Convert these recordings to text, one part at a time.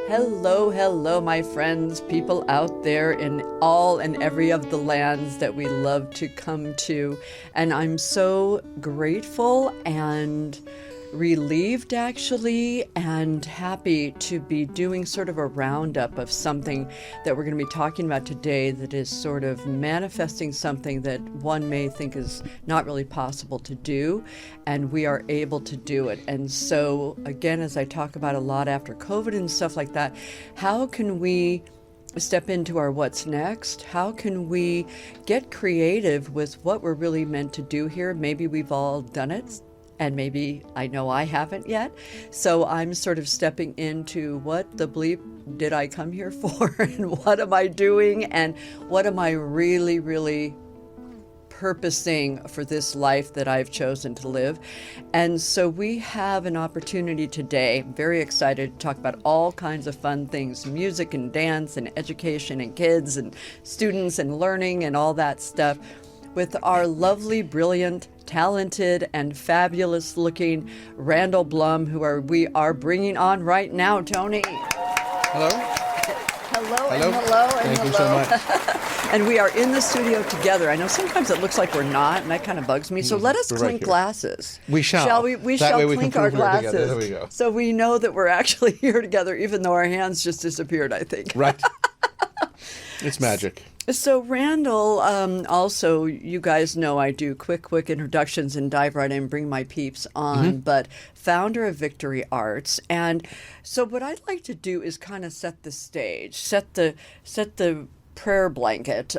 Hello, hello, my friends, people out there in all and every of the lands that we love to come to. And I'm so grateful and relieved, actually, and happy to be doing sort of a roundup of something that we're going to be talking about today that is sort of manifesting something that one may think is not really possible to do, and we are able to do it. And so, again, as I talk about a lot after COVID and stuff like that, how can we step into our what's next? How can we get creative with what we're really meant to do here? Maybe we've all done it, and maybe I know I haven't yet. So I'm sort of stepping into what the bleep did I come here for, and what am I doing, and what am I really, really purposing for this life that I've chosen to live. And so we have an opportunity today, I'm very excited to talk about all kinds of fun things, music and dance and education and kids and students and learning and all that stuff, with our lovely, brilliant, talented, and fabulous looking Randall Blaum, we are bringing on right now. Tony. Hello. Hello. And hello and Thank you so much. And we are in the studio together. I know sometimes it looks like we're not, and that kind of bugs me. So let us clink glasses. We shall. Shall we? We shall clink our glasses. There we go. So we know that we're actually here together, even though our hands just disappeared, I think. Right. It's magic. So Randall, also, you guys know I do quick introductions and dive right in and bring my peeps on, but founder of Victory Arts. And so what I'd like to do is kind of set the stage, set the prayer blanket,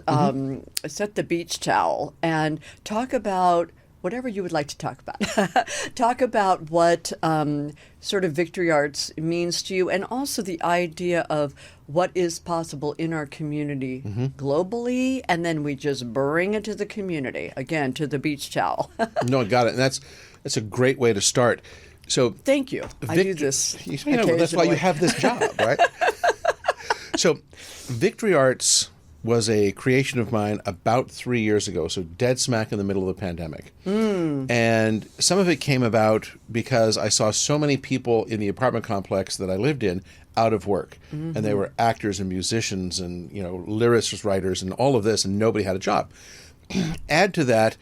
set the beach towel, and talk about whatever you would like to talk about. Talk about what sort of Victory Arts means to you, and also the idea of what is possible in our community globally, and then we just bring it to the community, again, to the beach towel. No, I got it. And that's a great way to start. So thank you. I do this that's why you have this job, right? So Victory Arts was a creation of mine about 3 years ago, so dead smack in the middle of the pandemic. And some of it came about because I saw so many people in the apartment complex that I lived in out of work. And they were actors and musicians and, lyricist writers and all of this, and nobody had a job. Add to that,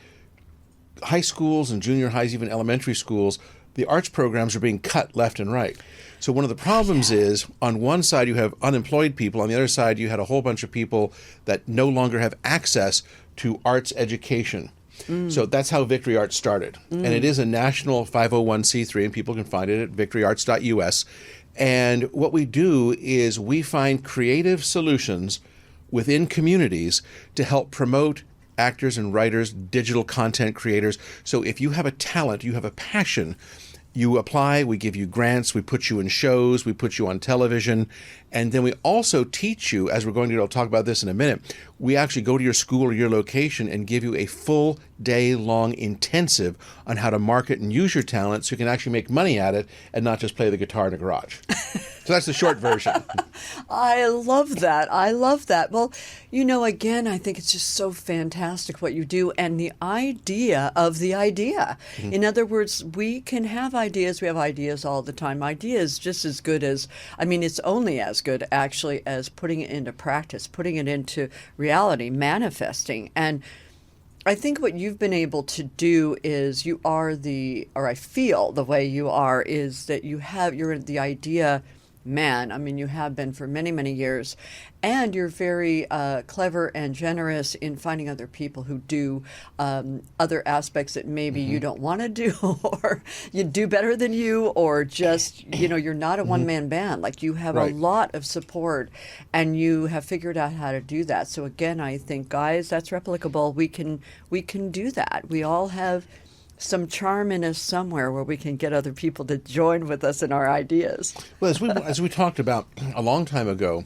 high schools and junior highs, even elementary schools, the arts programs are being cut left and right. So one of the problems is, on one side you have unemployed people, on the other side you had a whole bunch of people that no longer have access to arts education. So that's how Victory Arts started. And it is a national 501c3, and people can find it at victoryarts.us. And what we do is we find creative solutions within communities to help promote actors and writers, digital content creators. So if you have a talent, you have a passion, you apply, we give you grants, we put you in shows, we put you on television, and then we also teach you, as we're going to talk about this in a minute, we actually go to your school or your location and give you a full day-long intensive on how to market and use your talent so you can actually make money at it and not just play the guitar in a garage. So that's the short version. I love that. I love that. Well, again, I think it's just so fantastic what you do, and the idea of the idea. In other words, we can have ideas. We have ideas all the time. Ideas just as good as, it's only as good, actually, as putting it into practice, putting it into reality, manifesting. And I think what you've been able to do is I feel the way you are, is that you're the idea man. You have been for many, many years, and you're very clever and generous in finding other people who do other aspects that maybe you don't want to do, or you do better than you, or just, you're not a one-man band. Like, you have a lot of support, and you have figured out how to do that. So again, I think, guys, that's replicable. We can do that. We all have some charm in us somewhere where we can get other people to join with us in our ideas. Well, as we talked about a long time ago,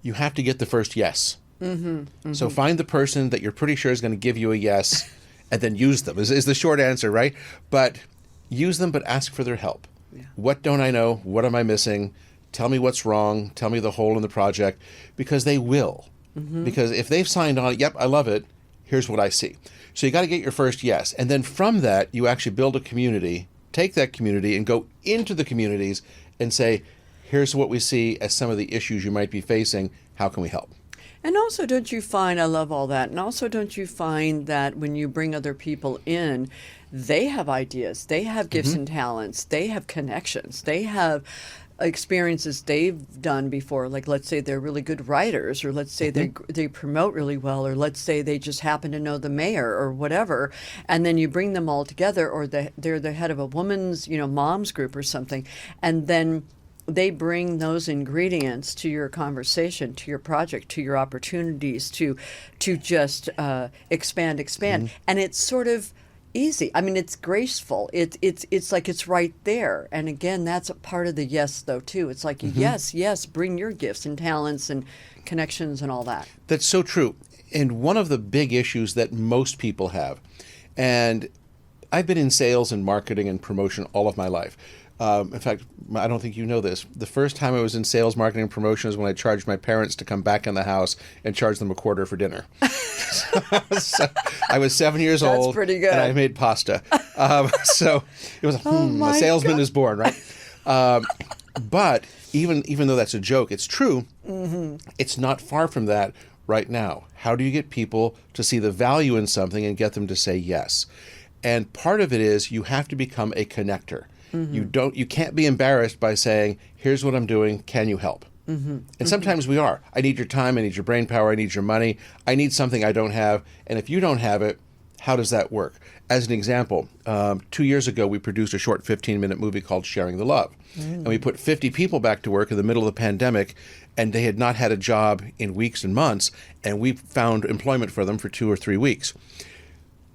you have to get the first yes. So find the person that you're pretty sure is going to give you a yes, and then use them, is the short answer, right? But use them, but ask for their help. Yeah. What don't I know? What am I missing? Tell me what's wrong. Tell me the hole in the project, because they will. Because if they've signed on, yep, I love it, here's what I see. So you got to get your first yes. And then from that, you actually build a community, take that community and go into the communities and say, Here's what we see as some of the issues you might be facing. How can we help? And also, don't you find, I love all that, and also don't you find that when you bring other people in, they have ideas, they have gifts and talents, they have connections, they have experiences they've done before. Like, let's say they're really good writers, or let's say they promote really well, or let's say they just happen to know the mayor or whatever, and then you bring them all together, or they're the head of a woman's, mom's group or something, and then they bring those ingredients to your conversation, to your project, to your opportunities, to just expand, and it's sort of easy. I mean, it's graceful. It's like it's right there. And again, that's a part of the yes, though, too. It's like yes, bring your gifts and talents and connections and all that. That's so true. And one of the big issues that most people have, and I've been in sales and marketing and promotion all of my life. In fact, I don't think you know this. The first time I was in sales, marketing, and promotion is when I charged my parents to come back in the house and charge them $0.25 for dinner. So I was 7 years old. That's pretty good. And I made pasta. So it was a salesman is born, right? But even though that's a joke, it's true. It's not far from that right now. How do you get people to see the value in something and get them to say yes? And part of it is you have to become a connector. You can't be embarrassed by saying, here's what I'm doing, can you help? And sometimes we are. I need your time, I need your brain power, I need your money, I need something I don't have, and if you don't have it, how does that work? As an example, 2 years ago we produced a short 15-minute movie called Sharing the Love. And we put 50 people back to work in the middle of the pandemic, and they had not had a job in weeks and months, and we found employment for them for 2 or 3 weeks.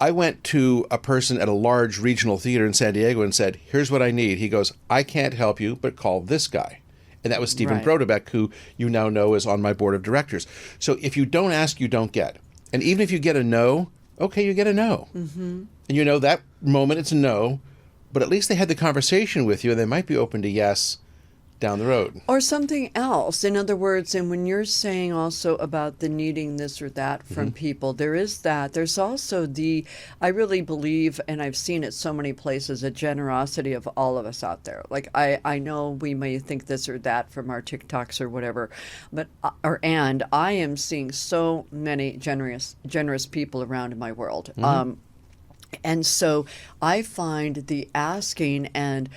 I went to a person at a large regional theater in San Diego and said, here's what I need. He goes, I can't help you, but call this guy. And that was Stephen Brodebek, who you now know is on my board of directors. So if you don't ask, you don't get. And even if you get a no, okay, you get a no. And that moment it's a no, but at least they had the conversation with you and they might be open to yes down the road. Or something else. In other words, and when you're saying also about the needing this or that from people, there is that. There's also I really believe, and I've seen it so many places, a generosity of all of us out there. Like, I know we may think this or that from our TikToks or whatever, but I am seeing so many generous people around in my world. And so I find the asking, and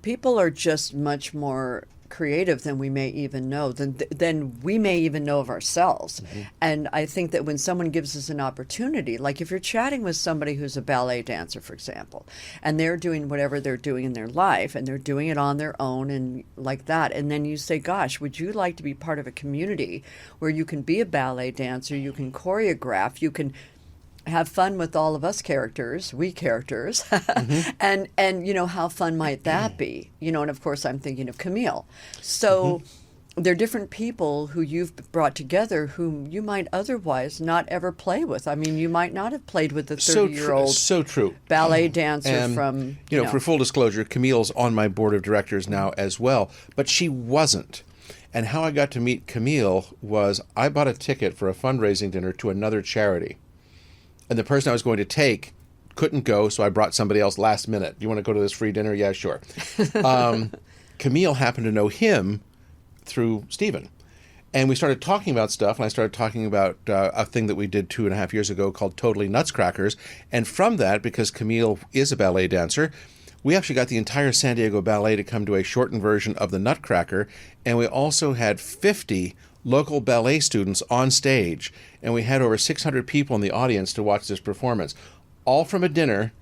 people are just much more creative than we may even know, than we may even know of ourselves. And I think that when someone gives us an opportunity, like if you're chatting with somebody who's a ballet dancer, for example, and they're doing whatever they're doing in their life, and they're doing it on their own and like that, and then you say, gosh, would you like to be part of a community where you can be a ballet dancer, you can choreograph, you can have fun with all of us characters, and how fun might that be? And of course I'm thinking of Camille. So there are different people who you've brought together whom you might otherwise not ever play with. I mean, you might not have played with a 30-year-old so true ballet dancer from, for full disclosure, Camille's on my board of directors now as well, but she wasn't. And how I got to meet Camille was I bought a ticket for a fundraising dinner to another charity. And the person I was going to take couldn't go, so I brought somebody else last minute. You want to go to this free dinner? Yeah, sure. Camille happened to know him through Stephen. And we started talking about stuff, and I started talking about a thing that we did 2.5 years ago called Totally Nutscrackers. And from that, because Camille is a ballet dancer, we actually got the entire San Diego Ballet to come to a shortened version of the Nutcracker, and we also had 50 local ballet students on stage, and we had over 600 people in the audience to watch this performance, all from a dinner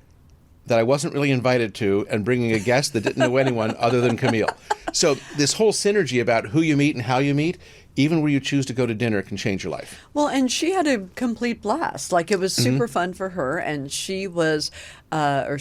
that I wasn't really invited to, and bringing a guest that didn't know anyone other than Camille. So this whole synergy about who you meet and how you meet, even where you choose to go to dinner, can change your life. Well, and she had a complete blast. Like, it was super fun for her, and she was a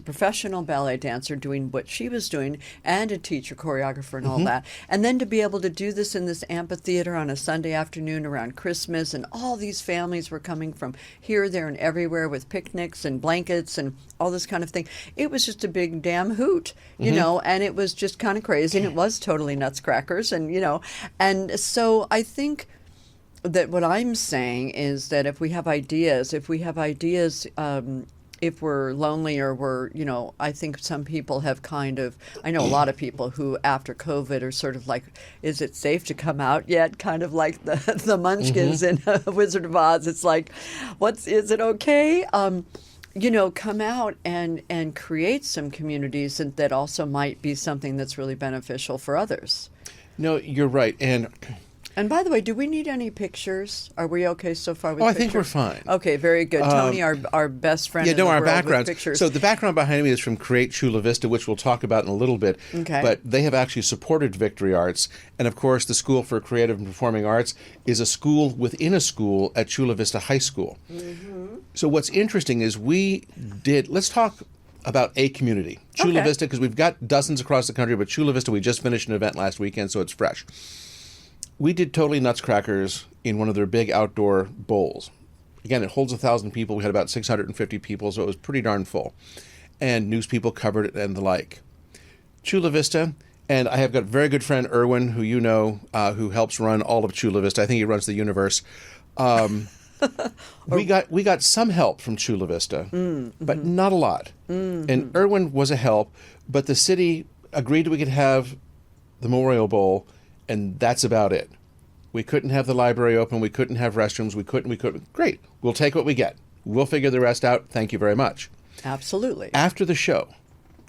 professional ballet dancer doing what she was doing, and a teacher, choreographer, and all that. And then to be able to do this in this amphitheater on a Sunday afternoon around Christmas, and all these families were coming from here, there, and everywhere with picnics and blankets and all this kind of thing. It was just a big damn hoot, and it was just kind of crazy, and it was totally Nutscrackers, and so I think that what I'm saying is that if we have ideas, if we're lonely or we're, I think some people have I know a lot of people who after COVID are sort of like, is it safe to come out yet? Kind of like the Munchkins in Wizard of Oz. It's like, is it okay? Come out and create some communities that also might be something that's really beneficial for others. No, you're right. And by the way, do we need any pictures? Are we okay so far with pictures? I think we're fine. Okay, very good. Tony, our best friend in the our world backgrounds. with pictures. So the background behind me is from Create Chula Vista, which we'll talk about in a little bit. Okay. But they have actually supported Victory Arts. And of course, the School for Creative and Performing Arts is a school within a school at Chula Vista High School. Mm-hmm. So what's interesting is let's talk about a community. Chula Vista, because we've got dozens across the country, but Chula Vista, we just finished an event last weekend, so it's fresh. We did Totally Nutcrackers in one of their big outdoor bowls. Again, it holds 1,000 people. We had about 650 people, so it was pretty darn full. And news people covered it and the like. Chula Vista, and I have got a very good friend, Erwin, who you know, who helps run all of Chula Vista. I think he runs the universe. We got some help from Chula Vista, but not a lot. And Erwin was a help, but the city agreed we could have the Memorial Bowl, and that's about it. We couldn't have the library open. We couldn't have restrooms. We couldn't. Great. We'll take what we get. We'll figure the rest out. Thank you very much. Absolutely. After the show,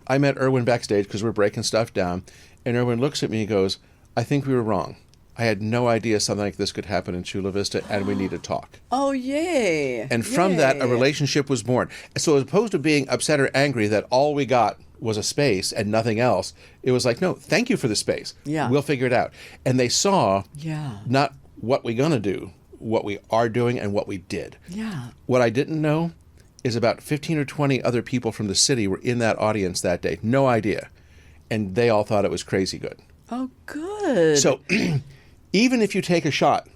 I met Erwin backstage because we're breaking stuff down. And Erwin looks at me and goes, I think we were wrong. I had no idea something like this could happen in Chula Vista, and we need to talk. Oh, yay. And from that, a relationship was born. So as opposed to being upset or angry that all we got was a space and nothing else, it was like, no, thank you for the space. Yeah. We'll figure it out. And they saw not what we're going to do, what we are doing and what we did. Yeah. What I didn't know is about 15 or 20 other people from the city were in that audience that day. No idea. And they all thought it was crazy good. Oh, good. So even if you take a shot,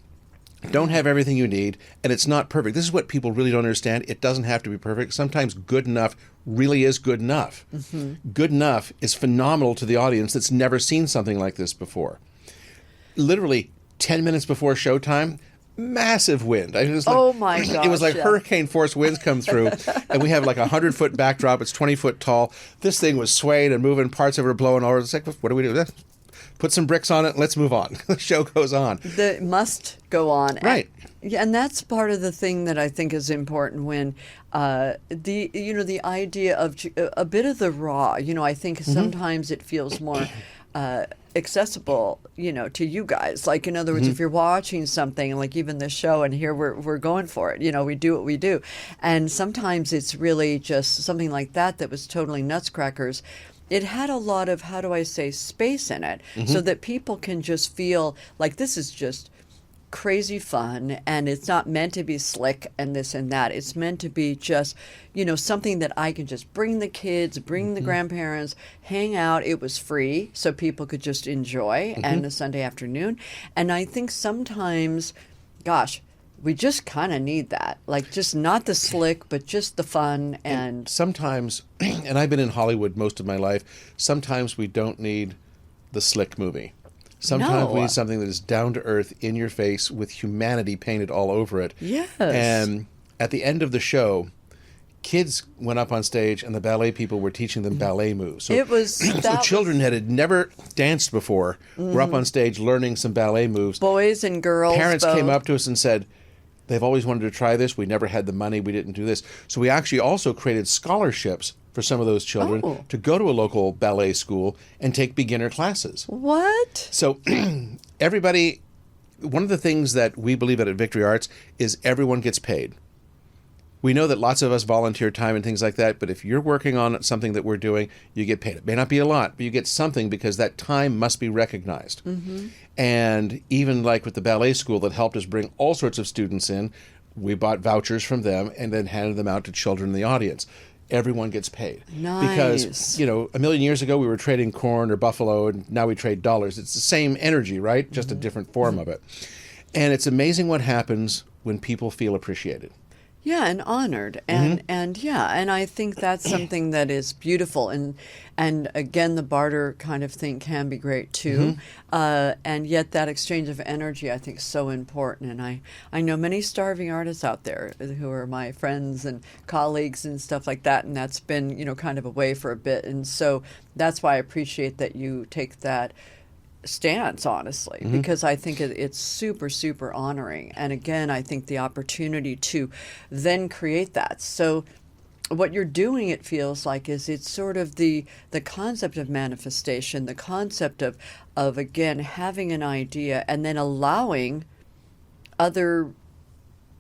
don't have everything you need, and it's not perfect. This is what people really don't understand. It doesn't have to be perfect. Sometimes good enough really is good enough. Mm-hmm. Good enough is phenomenal to the audience that's never seen something like this before. Literally 10 minutes before showtime, massive wind. Oh my gosh. It was like hurricane force winds come through, and we have like a 100-foot backdrop. It's 20 foot tall. This thing was swaying and moving. Parts of it were blowing over. It's like, what do we do? Put some bricks on it. Let's move on. The show goes on. It must go on. Right. And that's part of the thing that I think is important when the idea of a bit of the raw. I think sometimes it feels more accessible, to you guys. Like, in other words, if you're watching something, like even this show, and here we're going for it, we do what we do. And sometimes it's really just something like that was totally Nutcrackers. It had a lot of, how do I say, space in it, so that people can just feel like this is just crazy fun, and it's not meant to be slick and this and that. It's meant to be just, something that I can just bring the kids, bring the grandparents, hang out. It was free, so people could just enjoy, and a Sunday afternoon. And I think sometimes, gosh, we just kind of need that. Like, just not the slick, but just the fun. And sometimes, and I've been in Hollywood most of my life, sometimes we don't need the slick movie. Sometimes we need something that is down to earth, in your face, with humanity painted all over it. Yes. And at the end of the show, kids went up on stage, and the ballet people were teaching them ballet moves. So children that had never danced before were up on stage learning some ballet moves. Boys and girls. Parents came up to us and said, they've always wanted to try this. We never had the money. We didn't do this. So we actually also created scholarships for some of those children to go to a local ballet school and take beginner classes. What? So everybody, one of the things that we believe at Victory Arts is everyone gets paid. We know that lots of us volunteer time and things like that, but if you're working on something that we're doing, you get paid. It may not be a lot, but you get something because that time must be recognized. And even like with the ballet school that helped us bring all sorts of students in, we bought vouchers from them and then handed them out to children in the audience. Everyone gets paid. Nice. Because, a million years ago we were trading corn or buffalo, and now we trade dollars. It's the same energy, right? Just a different form of it. And it's amazing what happens when people feel appreciated. Yeah, and honored, and yeah, and I think that's something that is beautiful, and again, the barter kind of thing can be great too, and yet that exchange of energy I think is so important, and I know many starving artists out there who are my friends and colleagues and stuff like that, and that's been kind of away for a bit, and so that's why I appreciate that you take that stance, honestly, because I think it's super, super honoring. And again, I think the opportunity to then create that. So what you're doing, it feels like, is it's sort of the concept of manifestation, the concept of again, having an idea and then allowing other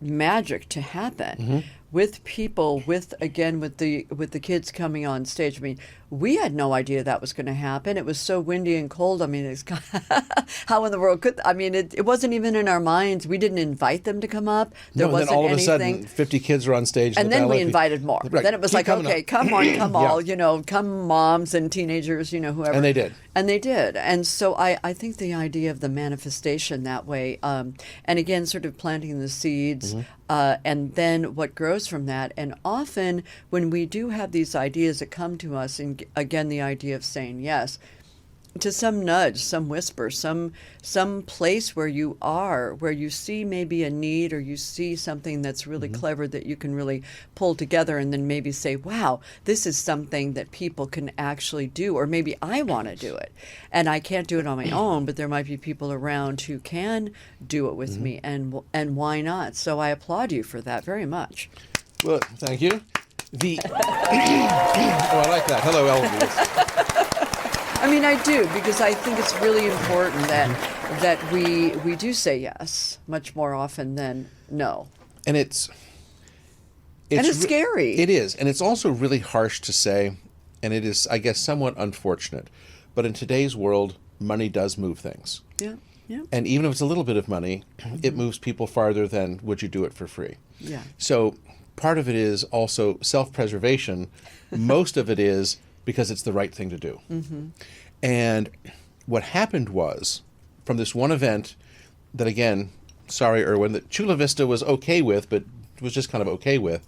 magic to happen with people, with the kids coming on stage. I mean, we had no idea that was going to happen. It was so windy and cold. I mean, it's how in the world could, I mean, it wasn't even in our minds. We didn't invite them to come up. There wasn't then all anything. of a sudden 50 kids are on stage and then we invited more. Right. Then it was Keep like, okay, up. come on, come all, come moms and teenagers, whoever. And they did. And they did. And so I think the idea of the manifestation that way, and again, sort of planting the seeds, and then what grows from that. And often when we do have these ideas that come to us, and again, the idea of saying yes to some nudge, some whisper, some place where you are, where you see maybe a need, or you see something that's really clever that you can really pull together, and then maybe say, wow, this is something that people can actually do, or maybe I want to do it. And I can't do it on my own, but there might be people around who can do it with me, and why not? So I applaud you for that very much. Well, thank you. Oh, I like that. Hello, Elvis. I mean, I do, because I think it's really important that we do say yes much more often than no. And it's scary. It is. And it's also really harsh to say, and it is, I guess, somewhat unfortunate. But in today's world, money does move things. Yeah, yeah. And even if it's a little bit of money, it moves people farther than would you do it for free. Yeah. So part of it is also self-preservation. Most of it is because it's the right thing to do. And what happened was, from this one event that, again, sorry, Erwin, that Chula Vista was okay with, but was just kind of okay with,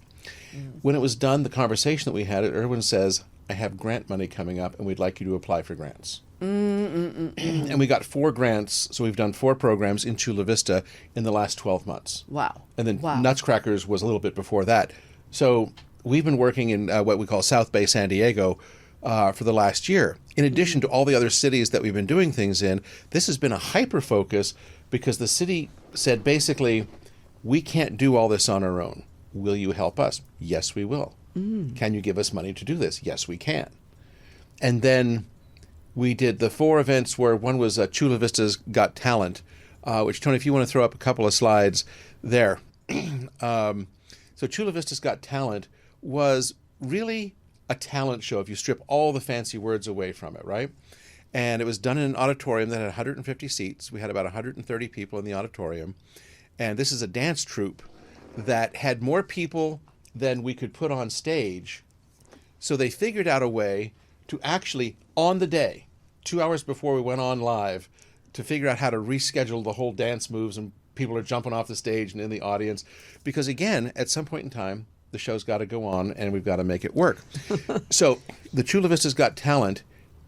when it was done, the conversation that we had, Erwin says, I have grant money coming up, and we'd like you to apply for grants. And we got 4 grants, so we've done 4 programs in Chula Vista in the last 12 months. Wow. And then Wow. Nutscrackers was a little bit before that. So we've been working in what we call South Bay San Diego for the last year. In addition to all the other cities that we've been doing things in, this has been a hyper-focus because the city said basically, we can't do all this on our own. Will you help us? Yes, we will. Can you give us money to do this? Yes, we can. And then we did the 4 events where one was Chula Vista's Got Talent, which, Tony, if you want to throw up a couple of slides there. So Chula Vista's Got Talent was really a talent show if you strip all the fancy words away from it, right? And it was done in an auditorium that had 150 seats. We had about 130 people in the auditorium. And this is a dance troupe that had more people than we could put on stage. So they figured out a way to actually, on the day, 2 hours before we went on live, to figure out how to reschedule the whole dance moves, and people are jumping off the stage and in the audience. Because again, at some point in time, the show's got to go on, and we've got to make it work. So the Chula Vista's Got Talent,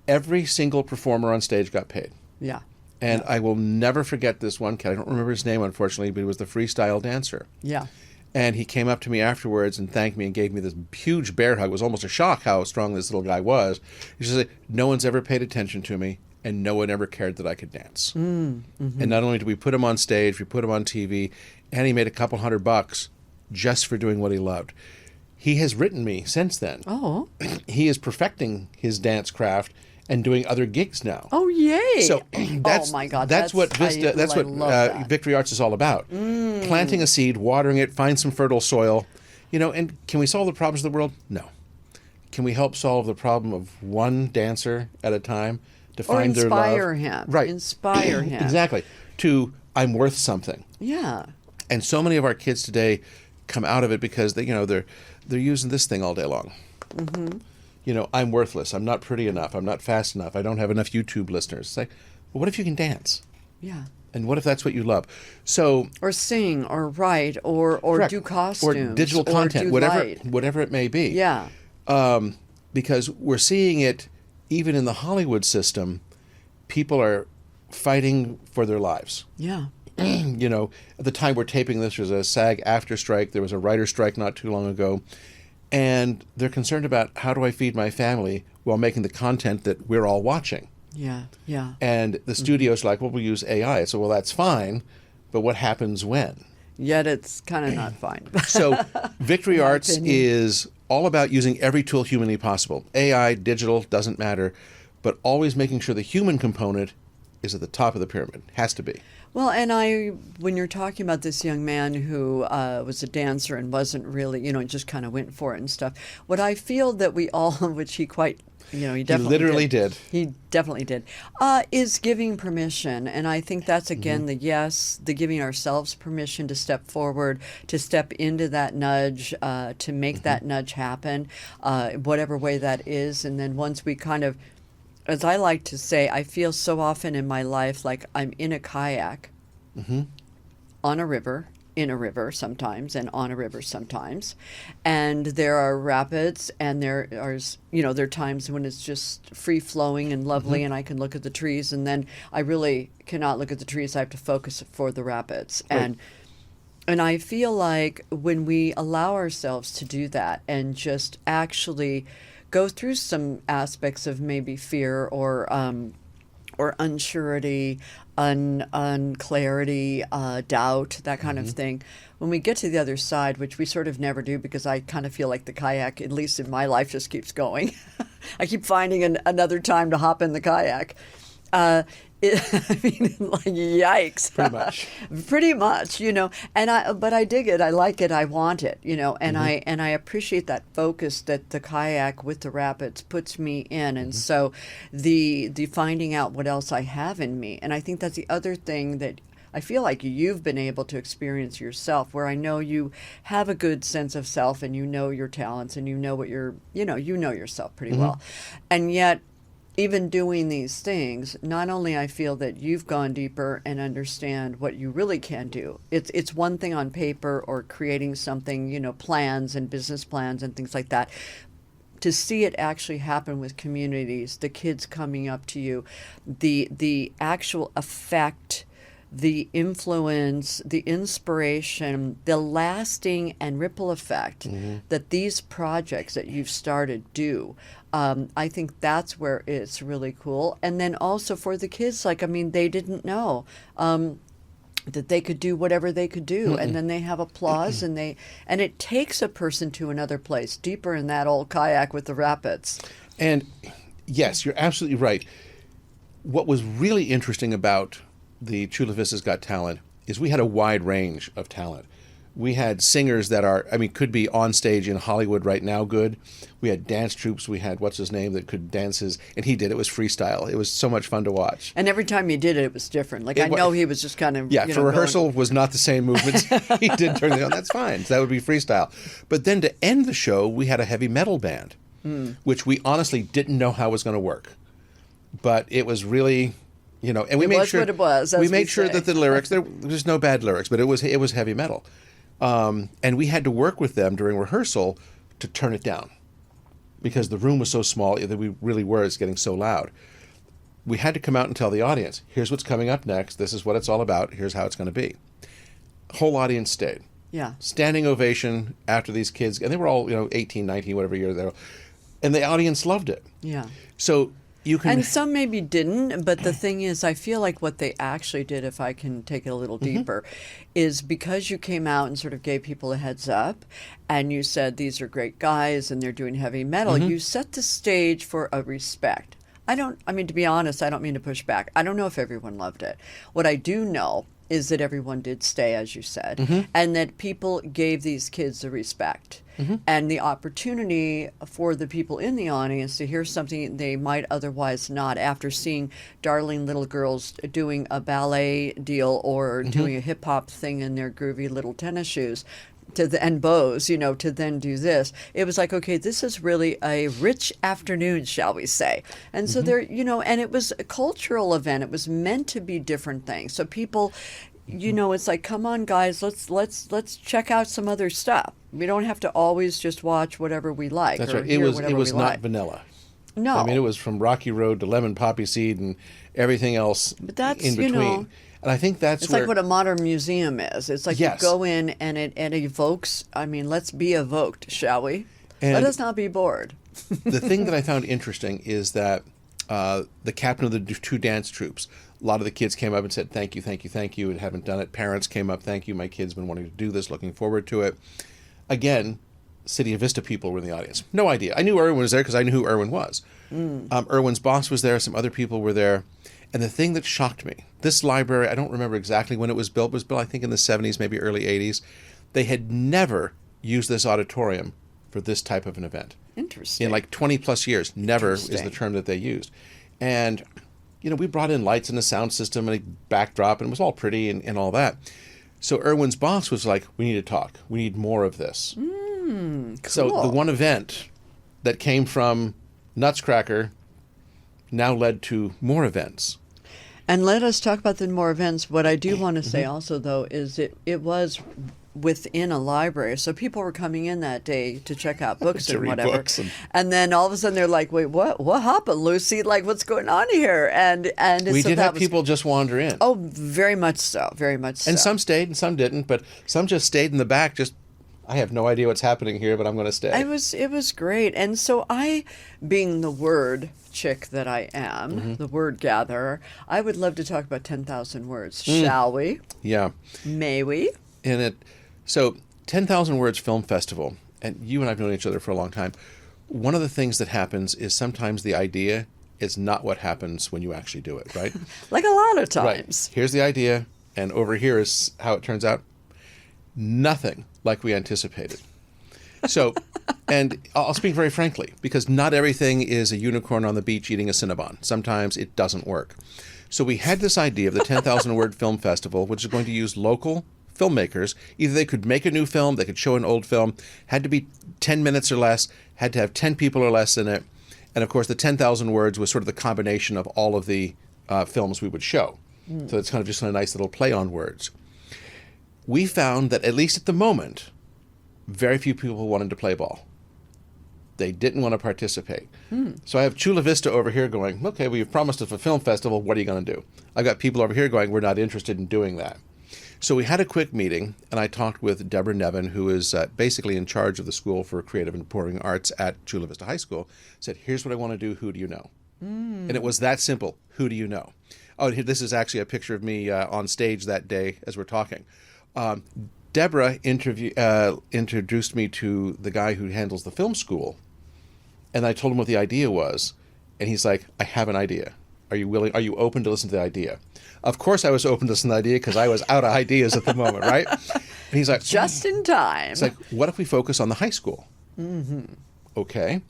every single performer on stage got paid. Yeah. And I will never forget this one kid. I don't remember his name, unfortunately, but he was the freestyle dancer. Yeah. And he came up to me afterwards and thanked me and gave me this huge bear hug. It was almost a shock how strong this little guy was. He said, no one's ever paid attention to me, and no one ever cared that I could dance. And not only did we put him on stage, we put him on TV, and he made a couple $100 just for doing what he loved. He has written me since then. Oh. He is perfecting his dance craft and doing other gigs now. Oh, yay. So that's, oh, my God. that's what Vista, that's what that. Victory Arts is all about. Planting a seed, watering it, find some fertile soil. And can we solve the problems of the world? No. Can we help solve the problem of one dancer at a time to find their love? Or inspire him. Right. Inspire him. Exactly. To, I'm worth something. Yeah. And so many of our kids today come out of it because they're using this thing all day long. I'm worthless. I'm not pretty enough. I'm not fast enough. I don't have enough YouTube listeners. It's like, well, what if you can dance? Yeah. And what if that's what you love? So, or sing, or write, or correct. do costumes, or digital content, do whatever light. whatever it may be. Yeah. Because we're seeing it even in the Hollywood system. People are fighting for their lives. Yeah. You know, at the time we're taping this, there's a SAG after strike. There was a writer's strike not too long ago. And they're concerned about, how do I feed my family while making the content that we're all watching? Yeah. Yeah. And the studio's like, well, we'll use AI. So, well, that's fine, but what happens when? Yet it's kind of not fine. So Victory Arts opinion. is all about using every tool humanly possible. AI, digital, doesn't matter, but always making sure the human component is at the top of the pyramid. Has to be. Well, and when you're talking about this young man who was a dancer and wasn't really, just kind of went for it and stuff, what I feel that we all, which he quite, he definitely literally did. He definitely did, is giving permission. And I think that's, again, the giving ourselves permission to step forward, to step into that nudge, to make that nudge happen, whatever way that is. And then once we kind of, as I like to say, I feel so often in my life like I'm in a kayak on a river, in a river sometimes, and on a river sometimes. And there are rapids, and there are times when it's just free flowing and lovely, and I can look at the trees, and then I really cannot look at the trees. I have to focus for the rapids. Right. And I feel like when we allow ourselves to do that and just actually go through some aspects of maybe fear or unsurety, unclarity, doubt, that kind of thing. When we get to the other side, which we sort of never do, because I kind of feel like the kayak, at least in my life, just keeps going. I keep finding another time to hop in the kayak. Like, yikes. Pretty much. Pretty much, but I dig it. I like it. I want it, and I appreciate that focus that the kayak with the rapids puts me in. And so the finding out what else I have in me. And I think that's the other thing that I feel like you've been able to experience yourself, where I know you have a good sense of self, and you know your talents, and you know what you know yourself pretty well. And yet, even doing these things, not only I feel that you've gone deeper and understand what you really can do. It's one thing on paper or creating something, plans and business plans and things like that. To see it actually happen with communities, the kids coming up to you, the actual effect, the influence, the inspiration, the lasting and ripple effect that these projects that you've started do. I think that's where it's really cool. And then also for the kids, they didn't know that they could do whatever they could do. And then they have applause, and it takes a person to another place, deeper in that old kayak with the rapids. And yes, you're absolutely right. What was really interesting about the Chula Vista's Got Talent is we had a wide range of talent. We had singers that could be on stage in Hollywood right now good. We had dance troupes. We had, what's his name, that could dance and he did. It was freestyle. It was so much fun to watch. And every time he did it, it was different. I know he was just kind of, for rehearsal was not the same movements he did during the, that's fine. So that would be freestyle. But then to end the show, we had a heavy metal band, which we honestly didn't know how it was going to work. But it was really... and we made sure what it was. We made sure that the lyrics, there's no bad lyrics, but it was heavy metal, and we had to work with them during rehearsal to turn it down, because the room was so small that we really were. It's getting so loud. We had to come out and tell the audience, "Here's what's coming up next. This is what it's all about. Here's how it's going to be." Whole audience stayed. Yeah. Standing ovation after these kids, and they were all 18, 19, whatever year they were, and the audience loved it. Yeah. So. And some maybe didn't, but the thing is, I feel like what they actually did, if I can take it a little deeper, is because you came out and sort of gave people a heads up, and you said, these are great guys, and they're doing heavy metal, you set the stage for a respect. To be honest, I don't mean to push back. I don't know if everyone loved it. What I do know is that everyone did stay, as you said, and that people gave these kids the respect. And the opportunity for the people in the audience to hear something they might otherwise not, after seeing darling little girls doing a ballet deal or doing a hip-hop thing in their groovy little tennis shoes. and bows, to then do this. It was like, okay, this is really a rich afternoon, shall we say? And so there, and it was a cultural event. It was meant to be different things. So people, it's like, come on, guys, let's check out some other stuff. We don't have to always just watch whatever we like. That's or right. hear It whatever was we not like. vanilla. No, I mean, it was from Rocky Road to Lemon Poppy Seed and everything else But that's, in between. And I think that's it's where, like what a modern museum is. It's like Yes. you go in and it evokes. I mean, let's be evoked, shall we? And Let us not be bored. the thing that I found interesting is that the captain of the two dance troupes, a lot of the kids came up and said, thank you, thank you, thank you, and haven't done it. Parents came up, thank you, my kid's been wanting to do this, looking forward to it. Again, City of Vista people were in the audience. No idea. I knew Erwin was there because I knew who Erwin was. Erwin's boss was there, some other people were there. And the thing that shocked me, this library, I don't remember exactly when it was built, I think in the 70s, maybe early 80s. They had never used this auditorium for this type of an event. Interesting. In like 20 plus years, never is the Interesting. term that they used. And, we brought in lights and a sound system and a backdrop, and it was all pretty and all that. So Erwin's boss was like, we need to talk. We need more of this. Cool. So the one event that came from Nutscracker now led to more events. And let us talk about the more events. What I do want to say also, though, is it was within a library. So people were coming in that day to check out books To and read whatever. books and then all of a sudden they're like, wait, what happened, Lucy? Like, what's going on here? And We so did that have was, people just wander in. Oh, very much so. Very much so. And some stayed and some didn't, but some just stayed in the back. Just, I have no idea what's happening here, but I'm going to stay. It was great. And so I, being the word chick that I am, the word gatherer, I would love to talk about 10,000 words. Shall we? Yeah. May we? So 10,000 Words Film Festival, and you and I have known each other for a long time. One of the things that happens is sometimes the idea is not what happens when you actually do it, right? Like a lot of Right. times. Here's the idea, and over here is how it turns out. Nothing like we anticipated. So, and I'll speak very frankly, because not everything is a unicorn on the beach eating a Cinnabon. Sometimes it doesn't work. So we had this idea of the 10,000 Word Film Festival, which is going to use local filmmakers. Either they could make a new film, they could show an old film, had to be 10 minutes or less, had to have 10 people or less in it. And of course, the 10,000 words was sort of the combination of all of the films we would show. So it's kind of just a nice little play on words. We found that, at least at the moment, very few people wanted to play ball. They didn't want to participate. So I have Chula Vista over here going, okay, well, you've promised us a film festival. What are you going to do? I've got people over here going, we're not interested in doing that. So we had a quick meeting, and I talked with Deborah Nevin, who is basically in charge of the School for Creative and Performing Arts at Chula Vista High School. Said, here's what I want to do. Who do you know? And it was that simple. Who do you know? Oh, this is actually a picture of me on stage that day as we're talking. Deborah introduced me to the guy who handles the film school, and I told him what the idea was, and he's like, I have an idea. Are you willing? Are you open to listen to the idea? Of course I was open to listen to the idea because I was out of ideas at the moment, right? And he's like, Just in time. it's like, what if we focus on the high school? Okay.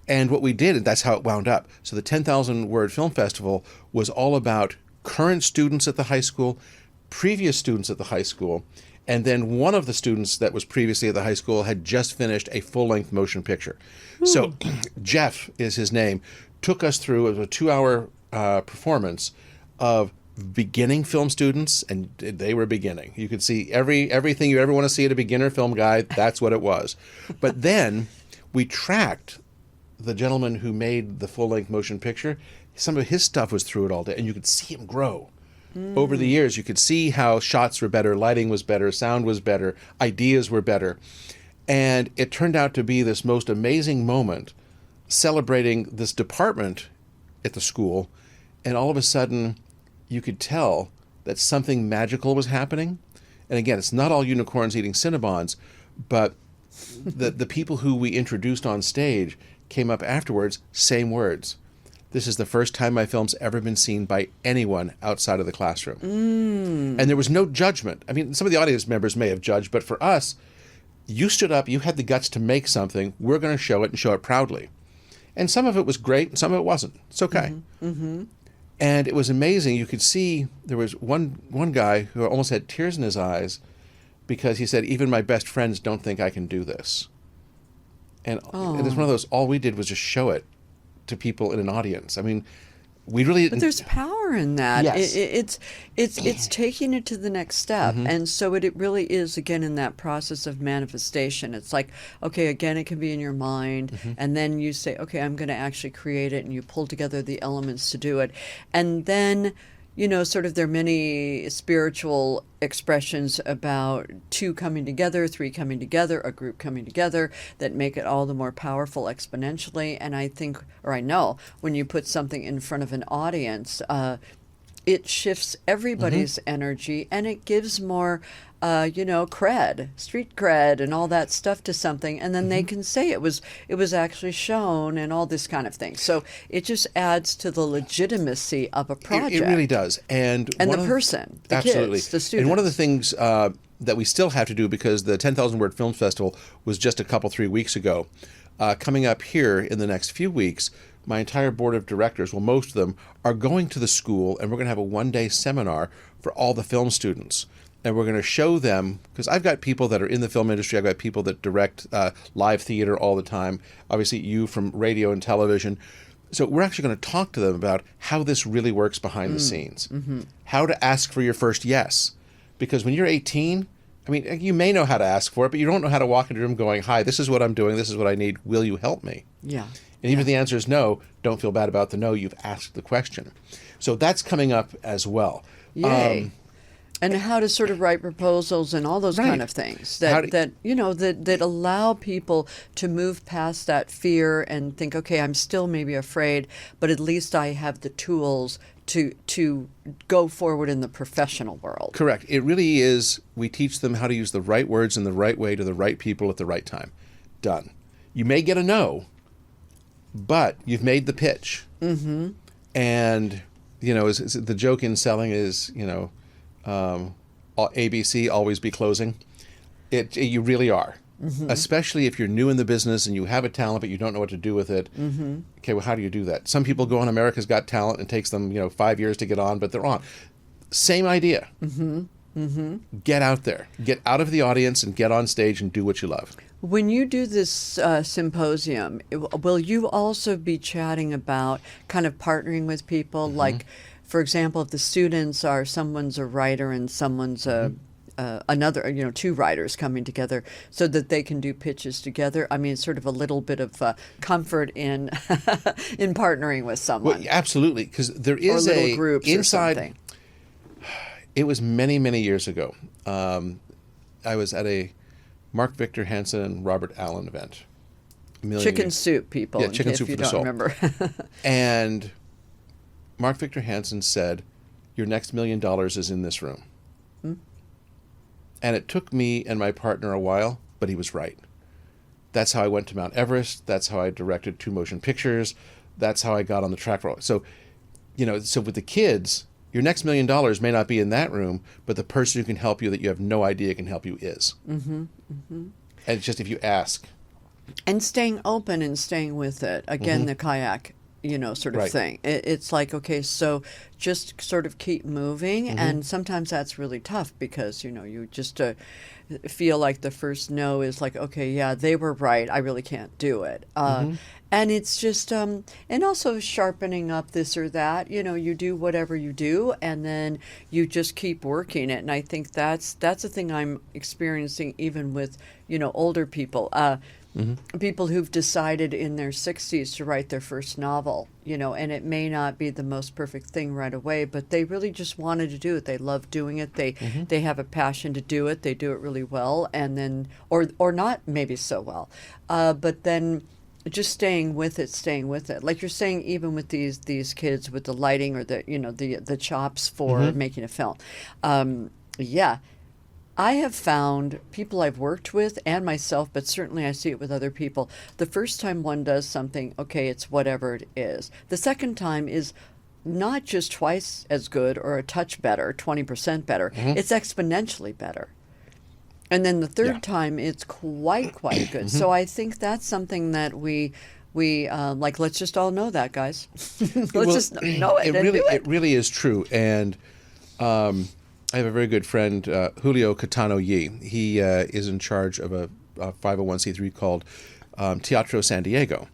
And what we did, and that's how it wound up. So the 10,000 Word Film Festival was all about current students at the high school, previous students at the high school, and then one of the students that was previously at the high school had just finished a full-length motion picture. So Jeff is his name, took us through a 2-hour performance of beginning film students, and they were beginning. You could see everything you ever want to see at a beginner film guide. That's what it was. But then we tracked the gentleman who made the full-length motion picture. Some of his stuff was through it all day, and you could see him grow. Over the years, you could see how shots were better, lighting was better, sound was better, ideas were better. And it turned out to be this most amazing moment celebrating this department at the school, and all of a sudden you could tell that something magical was happening. And again, it's not all unicorns eating Cinnabons, but the people who we introduced on stage came up afterwards, same words. This is the first time my film's ever been seen by anyone outside of the classroom. And there was no judgment. I mean, some of the audience members may have judged, but for us, you stood up, you had the guts to make something, we're going to show it and show it proudly. And some of it was great, and some of it wasn't. It's okay. And it was amazing. You could see there was one guy who almost had tears in his eyes because he said, even my best friends don't think I can do this. And it's one of those, all we did was just show it to people in an audience. I mean, we really didn't. But there's power in that. Yes. It's taking it to the next step. And so it really is, again, in that process of manifestation. It's like, okay, again, it can be in your mind. And then you say, okay, I'm going to actually create it. And you pull together the elements to do it. And then, you know, sort of there are many spiritual expressions about 2 coming together, 3 coming together, a group coming together that make it all the more powerful exponentially. And I think, or I know, when you put something in front of an audience, it shifts everybody's energy, and it gives more, cred, street cred, and all that stuff to something, and then they can say it was actually shown, and all this kind of thing. So it just adds to the legitimacy of a project. It really does, and the person, the absolutely. kids, the students. And one of the things that we still have to do, because the 10,000 Word Film Festival was just 3 weeks ago, coming up here in the next few weeks, my entire board of directors, well, most of them, are going to the school, and we're going to have a one-day seminar for all the film students. And we're going to show them, because I've got people that are in the film industry, I've got people that direct live theater all the time, obviously you from radio and television. So we're actually going to talk to them about how this really works behind the scenes, how to ask for your first yes. Because when you're 18, I mean, you may know how to ask for it, but you don't know how to walk into a room going, hi, this is what I'm doing, this is what I need, will you help me? Yeah. And even if the answer is no, don't feel bad about the no, you've asked the question. So that's coming up as well. Yay. And how to sort of write proposals and all those kind of things that allow people to move past that fear and think, okay, I'm still maybe afraid, but at least I have the tools to go forward in the professional world. Correct. It really is. We teach them how to use the right words in the right way to the right people at the right time. Done. You may get a no, but you've made the pitch. And, the joke in selling is, ABC, always be closing. You really are. Especially if you're new in the business and you have a talent but you don't know what to do with it. Okay, well, how do you do that? Some people go on America's Got Talent and it takes them 5 years to get on, but they're on. Same idea. Get out there. Get out of the audience and get on stage and do what you love. When you do this symposium, will you also be chatting about kind of partnering with people? Like, for example, if the students are, someone's a writer and someone's another, 2 writers coming together so that they can do pitches together. I mean, sort of a little bit of comfort in in partnering with someone. Well, absolutely, because there is or little groups inside. Or something. It was many, many years ago. I was at a Mark Victor Hansen and Robert Allen event. Chicken Soup, people. Yeah, Chicken Soup if for you the don't Soul. remember. And Mark Victor Hansen said, your next $1 million is in this room. And it took me and my partner a while, but he was right. That's how I went to Mount Everest. That's how I directed 2 motion pictures. That's how I got on the track for all. So, so with the kids, your next $1 million may not be in that room, but the person who can help you that you have no idea can help you is. And it's just if you ask. And staying open and staying with it. Again, the kayak, sort of thing. It's like, okay, so just sort of keep moving. And sometimes that's really tough because, you just feel like the first no is like, okay, yeah, they were right. I really can't do it. And it's just, and also sharpening up this or that, you do whatever you do and then you just keep working it. And I think that's the thing I'm experiencing even with, older people. People who've decided in their 60s to write their first novel, and it may not be the most perfect thing right away, but they really just wanted to do it. They love doing it. They have a passion to do it. They do it really well, and then or not maybe so well, but then just staying with it. Like you're saying, even with these kids with the lighting or the chops for making a film, I have found people I've worked with and myself, but certainly I see it with other people. The first time one does something, okay, it's whatever it is. The second time is not just twice as good or a touch better, 20% better. It's exponentially better. And then the third time, it's quite good. So I think that's something that we like, let's just all know that, guys. Let's just know it and do it. It really is true. And I have a very good friend, Julio Catano Yi. He is in charge of a 501c3 called Teatro San Diego.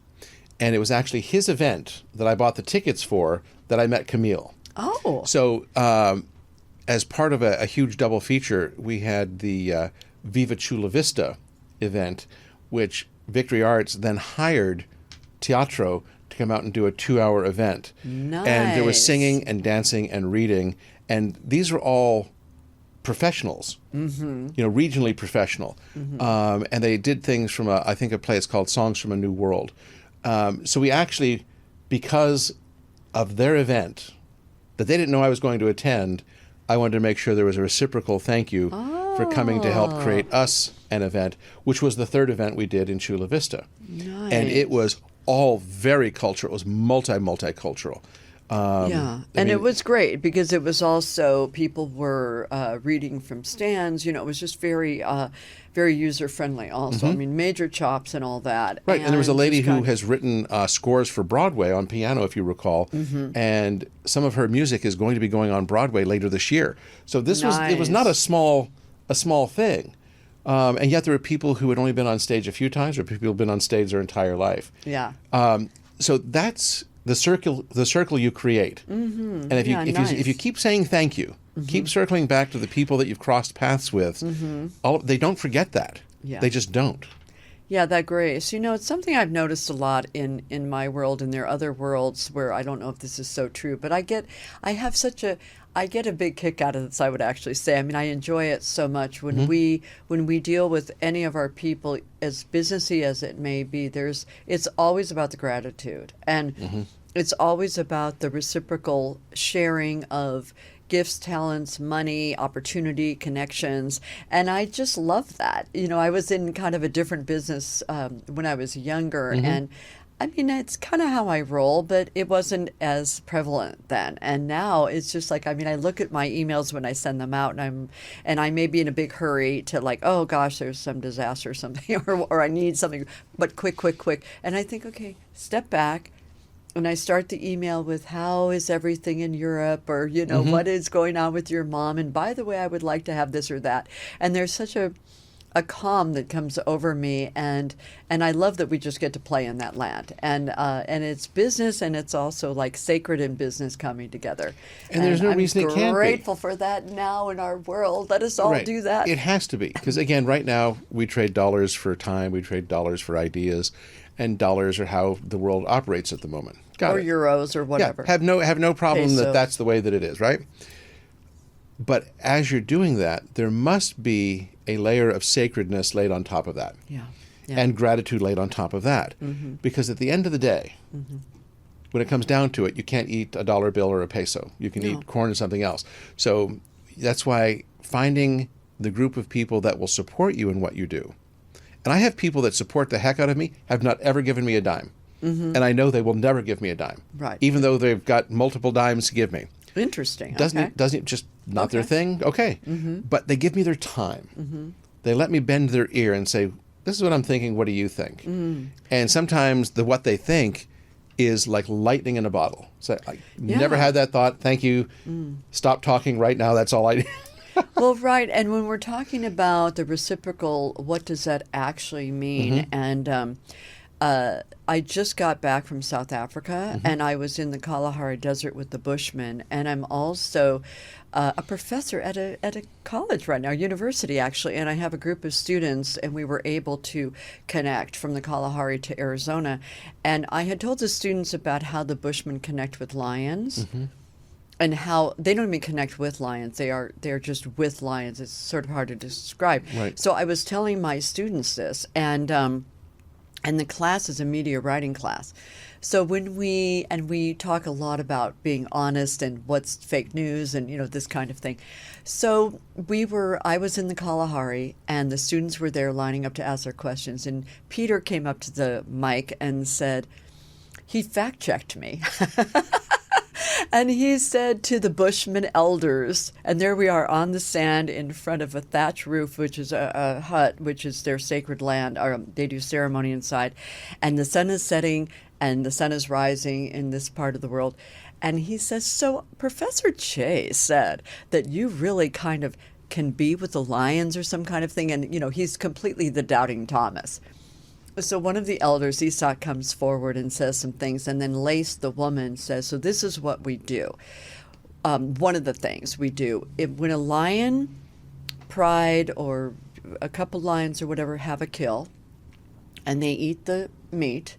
And it was actually his event that I bought the tickets for that I met Camille. Oh. So as part of a huge double feature, we had the Viva Chula Vista event, which Victory Arts then hired Teatro to come out and do a 2-hour event. Nice. And there was singing and dancing and reading. And these are all professionals, regionally professional. And they did things from, I think, a place called Songs from a New World. So we actually, because of their event that they didn't know I was going to attend, I wanted to make sure there was a reciprocal thank you for coming to help create us an event, which was the third event we did in Chula Vista. Nice. And it was all very cultural. It was multicultural. And it was great because it was also, people were reading from stands. It was just very user-friendly also. I mean, major chops and all that. Right, and there was a lady who has written scores for Broadway on piano, if you recall, and some of her music is going to be going on Broadway later this year. So this it was not a small thing. And yet there were people who had only been on stage a few times, or people who had been on stage their entire life. Yeah. So that's the circle you create. And if you keep saying thank you, keep circling back to the people that you've crossed paths with, they don't forget that. Yeah. They just don't. Yeah, that grace. It's something I've noticed a lot in my world, and there are other worlds where I don't know if this is so true, but I get a big kick out of this, I would actually say. I mean, I enjoy it so much when we deal with any of our people, as businessy as it may be, it's always about the gratitude. And it's always about the reciprocal sharing of gifts, talents, money, opportunity, connections. And I just love that. I was in kind of a different business when I was younger. And I mean, it's kind of how I roll, but it wasn't as prevalent then. And now it's just like, I mean, I look at my emails when I send them out, and I may be in a big hurry to, like, oh gosh, there's some disaster or something, or I need something, but quick. And I think, okay, step back. And I start the email with, how is everything in Europe? Or, what is going on with your mom? And by the way, I would like to have this or that. And there's such a calm that comes over me. And I love that we just get to play in that land. And it's business, and it's also like sacred and business coming together. And there's no reason it can't be. I'm grateful for that now in our world. Let us all do that. It has to be. Because again, right now, we trade dollars for time. We trade dollars for ideas. And dollars are how the world operates at the moment. Or euros or whatever. Yeah, have no problem Peso. that that's the way that it is, right? But as you're doing that, there must be a layer of sacredness laid on top of that. Yeah. And gratitude laid on top of that. Because at the end of the day, when it comes down to it, you can't eat a dollar bill or a peso. You can eat corn or something else. So that's why finding the group of people that will support you in what you do. And I have people that support the heck out of me, have not ever given me a dime. And I know they will never give me a dime. Right. Even though they've got multiple dimes to give me. Interesting. Doesn't it just not their thing? Okay. But they give me their time. They let me bend their ear and say, this is what I'm thinking, what do you think? And sometimes what they think is like lightning in a bottle. So I never had that thought. Thank you. Stop talking right now. That's all I do. Well, right. And when we're talking about the reciprocal, what does that actually mean? And I just got back from South Africa, and I was in the Kalahari Desert with the Bushmen, and I'm also a professor at a college right now, university actually, and I have a group of students, and we were able to connect from the Kalahari to Arizona. And I had told the students about how the Bushmen connect with lions. And how they don't even connect with lions. They're just with lions. It's sort of hard to describe. Right. So I was telling my students this, and the class is a media writing class. So when we talk a lot about being honest and what's fake news and this kind of thing. So I was in the Kalahari, and the students were there lining up to ask their questions, and Peter came up to the mic and said, he fact checked me. And he said to the Bushman elders, and there we are on the sand in front of a thatch roof, which is a hut, which is their sacred land. They do ceremony inside. And the sun is setting and the sun is rising in this part of the world. And he says, so Professor Chayes said that you really kind of can be with the lions or some kind of thing. And, he's completely the doubting Thomas. So one of the elders, Esau, comes forward and says some things. And then Lace, the woman, says, so this is what we do. One of the things we do, when a lion, pride, or a couple lions or whatever have a kill, and they eat the meat,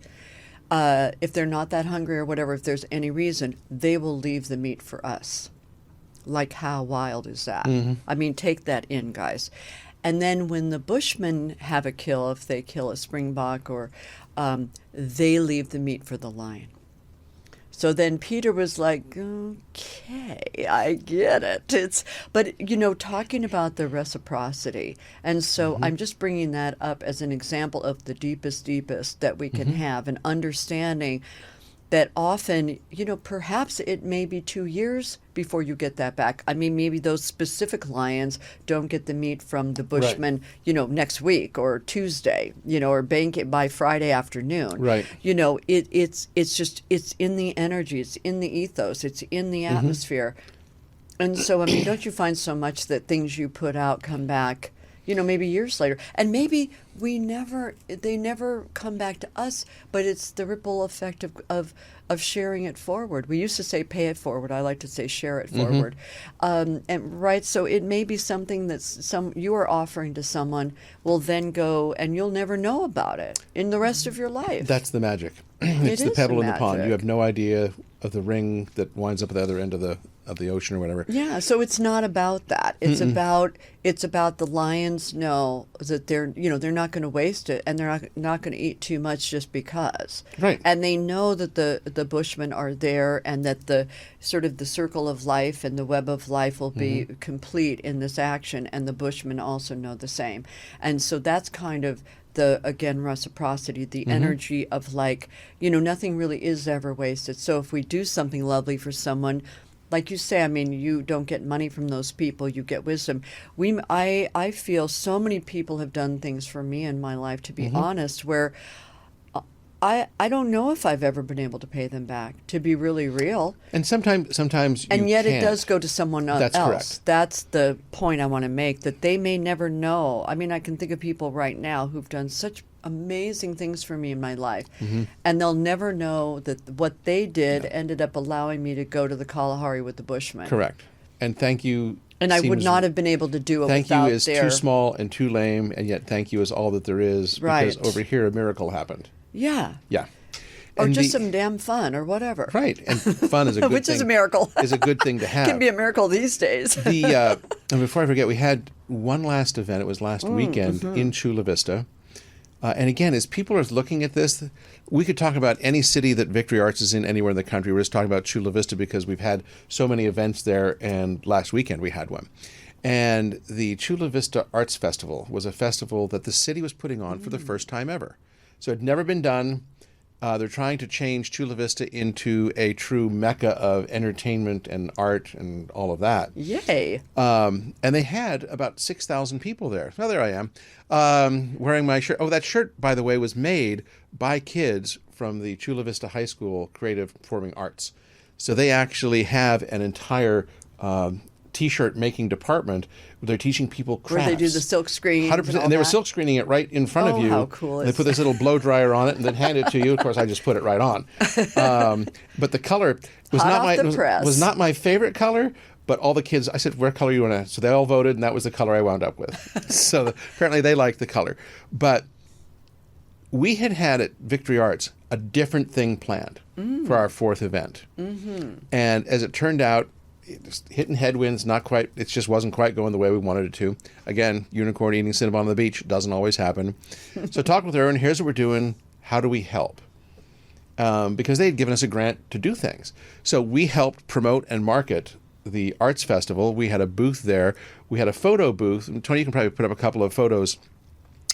if they're not that hungry or whatever, if there's any reason, they will leave the meat for us. Like, how wild is that? Mm-hmm. I mean, take that in, guys. And then when the Bushmen have a kill, if they kill a springbok, or they leave the meat for the lion. So then Peter was like, okay, I get it. But talking about the reciprocity. And so I'm just bringing that up as an example of the deepest that we can have, and understanding that often, perhaps it may be 2 years before you get that back. I mean, maybe those specific lions don't get the meat from the Bushmen, right, next week or Tuesday, or bank it by Friday afternoon. Right. It's in the energy, it's in the ethos, it's in the atmosphere. And so, I mean, don't you find so much that things you put out come back, maybe years later, and maybe they never come back to us, but it's the ripple effect of sharing it forward. We used to say pay it forward. I like to say share it forward. And right, so it may be something that you are offering to someone will then go, and you'll never know about it in the rest of your life. That's the magic. It's the pebble in the pond. You have no idea of the ring that winds up at the other end of the ocean or whatever. Yeah, so it's not about that. It's about the lions know that they're not going to waste it, and they're not going to eat too much just because. Right. And they know that the Bushmen are there, and that the sort of the circle of life and the web of life will be complete in this action, and the Bushmen also know the same. And so that's kind of the, again, reciprocity, the energy of nothing really is ever wasted. So if we do something lovely for someone, like you say, I mean, you don't get money from those people, you get wisdom. I feel so many people have done things for me in my life, to be honest, where I don't know if I've ever been able to pay them back, to be really real. And sometimes and yet can't. It does go to someone else. That's correct. That's the point I want to make, that they may never know. I mean, I can think of people right now who've done such amazing things for me in my life, and they'll never know that what they did ended up allowing me to go to the Kalahari with the Bushmen. Correct. And thank you. And I would not have been able to do it thank without you is too small and too lame, and yet thank you is all that there is, right, because over here a miracle happened. Yeah. Yeah. Or just some damn fun or whatever. Right. And fun is a good Which thing. is a miracle. Is a good thing to have. Can be a miracle these days. And before I forget, we had one last event. It was last weekend in Chula Vista. And again, as people are looking at this, we could talk about any city that Victory Arts is in anywhere in the country. We're just talking about Chula Vista because we've had so many events there, and last weekend we had one. And the Chula Vista Arts Festival was a festival that the city was putting on for the first time ever. So it had never been done. They're trying to change Chula Vista into a true mecca of entertainment and art and all of that. Yay. And they had about 6,000 people there. So there I am, wearing my shirt. Oh, that shirt, by the way, was made by kids from the Chula Vista High School Creative Performing Arts. So they actually have an entire T-shirt making department where they're teaching people crafts. Where they do the silk screen. 100%. And they were silk screening it right in front of you. How cool is They put this little blow dryer on it and then hand it to you. Of course, I just put it right on. But the color was not my favorite color. But all the kids, I said, "What color you want to?" So they all voted, and that was the color I wound up with. So apparently they liked the color. But we had at Victory Arts a different thing planned for our fourth event. And as it turned out, just hitting headwinds, not quite. It just wasn't quite going the way we wanted it to. Again, unicorn eating Cinnabon on the beach doesn't always happen. So I talked with her, and here's what we're doing. How do we help? Because they had given us a grant to do things. So we helped promote and market the arts festival. We had a booth there. We had a photo booth. And Tony, you can probably put up a couple of photos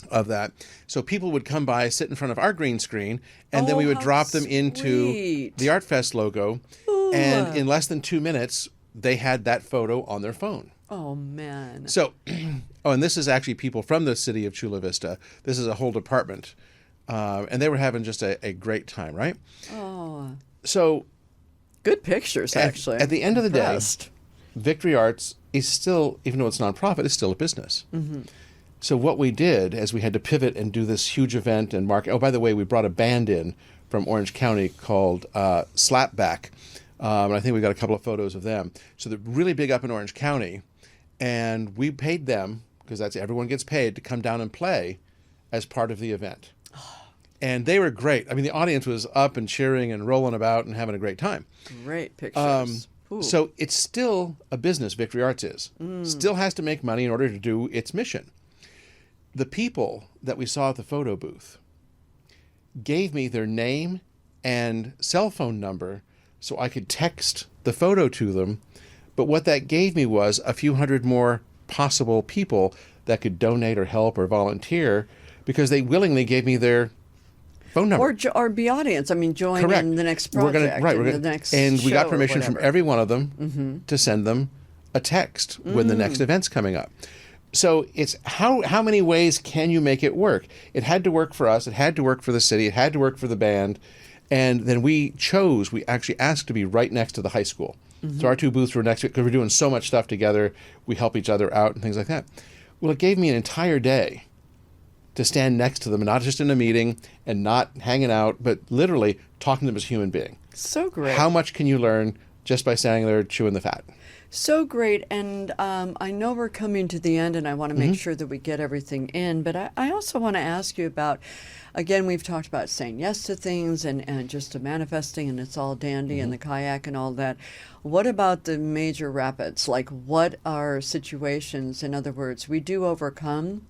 of that. So people would come by, sit in front of our green screen, and then we would drop them into the Art Fest logo. Ooh. And in less than 2 minutes, they had that photo on their phone. Oh, man. So, and this is actually people from the city of Chula Vista. This is a whole department. And they were having just a great time, right? Oh. So Good pictures, actually. At the end of the day, Impressed. Victory Arts is still, even though it's nonprofit, it's still a business. So what we did as we had to pivot and do this huge event and market. Oh, by the way, we brought a band in from Orange County called Slapback. And I think we got a couple of photos of them. So they're really big up in Orange County. And we paid them, because that's everyone gets paid, to come down and play as part of the event. And they were great. I mean, the audience was up and cheering and rolling about and having a great time. Great pictures. So it's still a business, Victory Arts is. Still has to make money in order to do its mission. The people that we saw at the photo booth gave me their name and cell phone number so I could text the photo to them. But what that gave me was a few hundred more possible people that could donate or help or volunteer, because they willingly gave me their phone number. Or be audience. I mean, join Correct. in the next project. The next and we got permission from every one of them to send them a text when the next event's coming up. So it's how many ways can you make it work? It had to work for us. It had to work for the city. It had to work for the band. And then we actually asked to be right next to the high school. So our two booths were next to it because we're doing so much stuff together. We help each other out and things like that. Well, it gave me an entire day to stand next to them, not just in a meeting and not hanging out, but literally talking to them as a human being. So great. How much can you learn just by standing there chewing the fat? So great. And I know we're coming to the end, and I want to make sure that we get everything in. But I also want to ask you about, again, we've talked about saying yes to things and just to manifesting, and it's all dandy and the kayak and all that. What about the major rapids? Like, what are situations, in other words, we do overcome,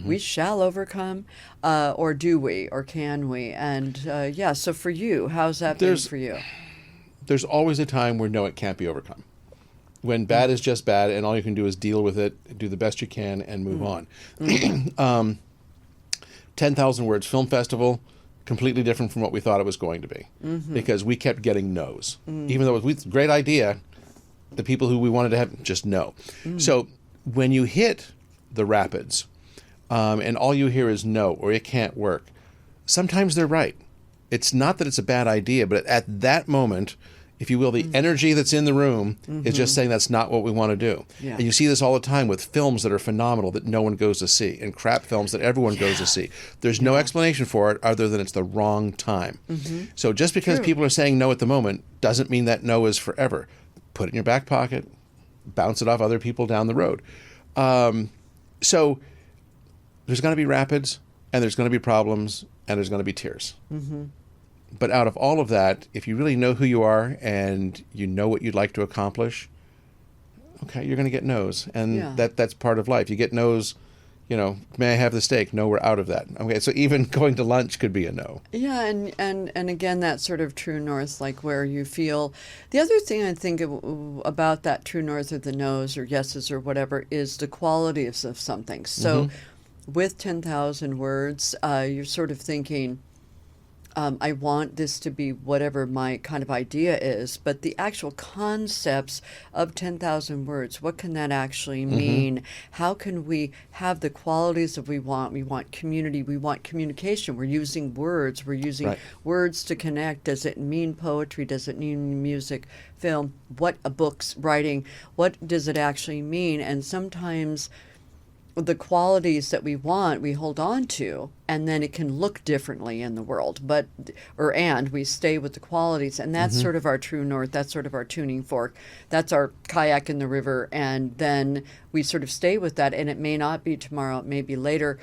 we shall overcome, or do we, or can we? And so for you, how's that been for you? There's always a time where no, it can't be overcome. When bad is just bad, and all you can do is deal with it, do the best you can, and move on. 10,000 Words Film Festival, completely different from what we thought it was going to be, because we kept getting no's. Even though it was a great idea, the people who we wanted to have just no. So when you hit the rapids, and all you hear is no, or it can't work, sometimes they're right. It's not that it's a bad idea, but at that moment, if you will, the energy that's in the room is just saying that's not what we want to do. Yeah. And you see this all the time with films that are phenomenal that no one goes to see, and crap films that everyone goes to see. There's no explanation for it other than it's the wrong time. So just because people are saying no at the moment doesn't mean that no is forever. Put it in your back pocket, bounce it off other people down the road. So there's going to be rapids, and there's going to be problems, and there's going to be tears. But out of all of that, if you really know who you are and you know what you'd like to accomplish, okay, you're going to get no's. And that's part of life. You get no's, may I have the steak? No, we're out of that. Okay, so even going to lunch could be a no. Yeah, and again, that sort of true north, like where you feel. The other thing I think about that true north or the no's or yeses or whatever is the qualities of something. So with 10,000 words, you're sort of thinking, I want this to be whatever my kind of idea is, but the actual concepts of 10,000 words, what can that actually mean? How can we have the qualities that we want? We want community, we want communication. We're using words, we're using words to connect. Does it mean poetry? Does it mean music, film? What a book's writing? What does it actually mean? And sometimes the qualities that we want, we hold on to, and then it can look differently in the world. And we stay with the qualities, and that's sort of our true north. That's sort of our tuning fork. That's our kayak in the river, and then we sort of stay with that. And it may not be tomorrow; it may be later,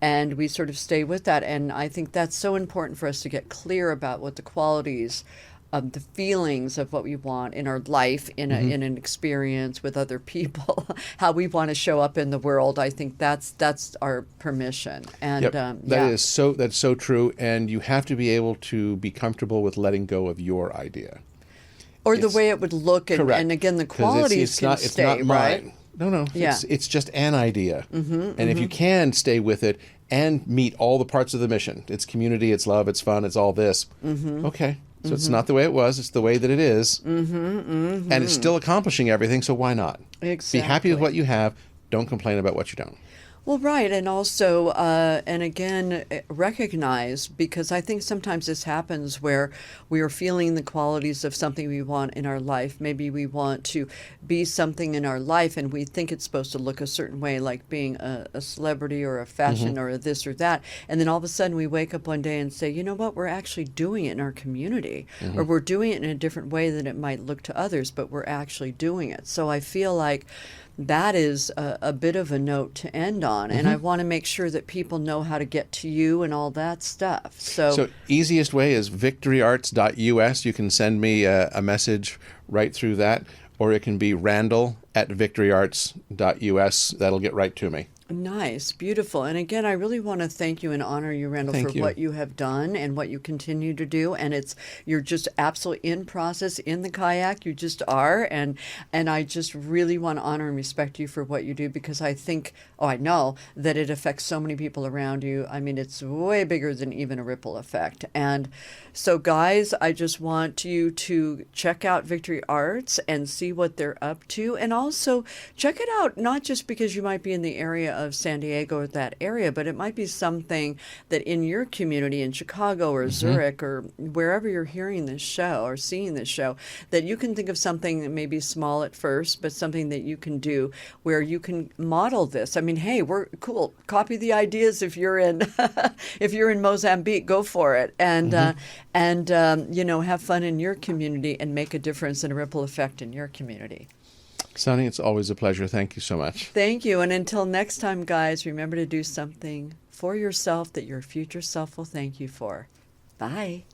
and we sort of stay with that. And I think that's so important for us to get clear about what the qualities. The feelings of what we want in our life, in an experience with other people, how we want to show up in the world. I think that's our permission. And that's so true. And you have to be able to be comfortable with letting go of your idea, or the way it would look. And again, the qualities can stay. It's not mine. No. It's just an idea. And if you can stay with it and meet all the parts of the mission, it's community, it's love, it's fun, it's all this. Okay. So it's not the way it was, it's the way that it is. And it's still accomplishing everything, so why not? Exactly. Be happy with what you have. Don't complain about what you don't. Well, right. And also, and again, recognize, because I think sometimes this happens where we are feeling the qualities of something we want in our life. Maybe we want to be something in our life and we think it's supposed to look a certain way, like being a celebrity or a fashion or a this or that. And then all of a sudden we wake up one day and say, you know what, we're actually doing it in our community, or we're doing it in a different way than it might look to others, but we're actually doing it. So I feel like that is a bit of a note to end on. And I want to make sure that people know how to get to you and all that stuff. So easiest way is victoryarts.us. You can send me a message right through that, or it can be randall@victoryarts.us. That'll get right to me. Nice, beautiful. And again, I really want to thank you and honor you, Randall, Thank for you. what you have done and what you continue to do. And you're just absolutely in process in the kayak. You just are. And I just really want to honor and respect you for what you do, because I know that it affects so many people around you. I mean, it's way bigger than even a ripple effect. And so, guys, I just want you to check out Victory Arts and see what they're up to. And also check it out, not just because you might be in the area of San Diego or that area, but it might be something that in your community in Chicago or Zurich or wherever you're hearing this show or seeing this show, that you can think of something that may be small at first, but something that you can do where you can model this. I mean, hey, we're cool. Copy the ideas if you're in if you're in Mozambique, go for it, and have fun in your community and make a difference and a ripple effect in your community. Sonny, it's always a pleasure. Thank you so much. Thank you. And until next time, guys, remember to do something for yourself that your future self will thank you for. Bye.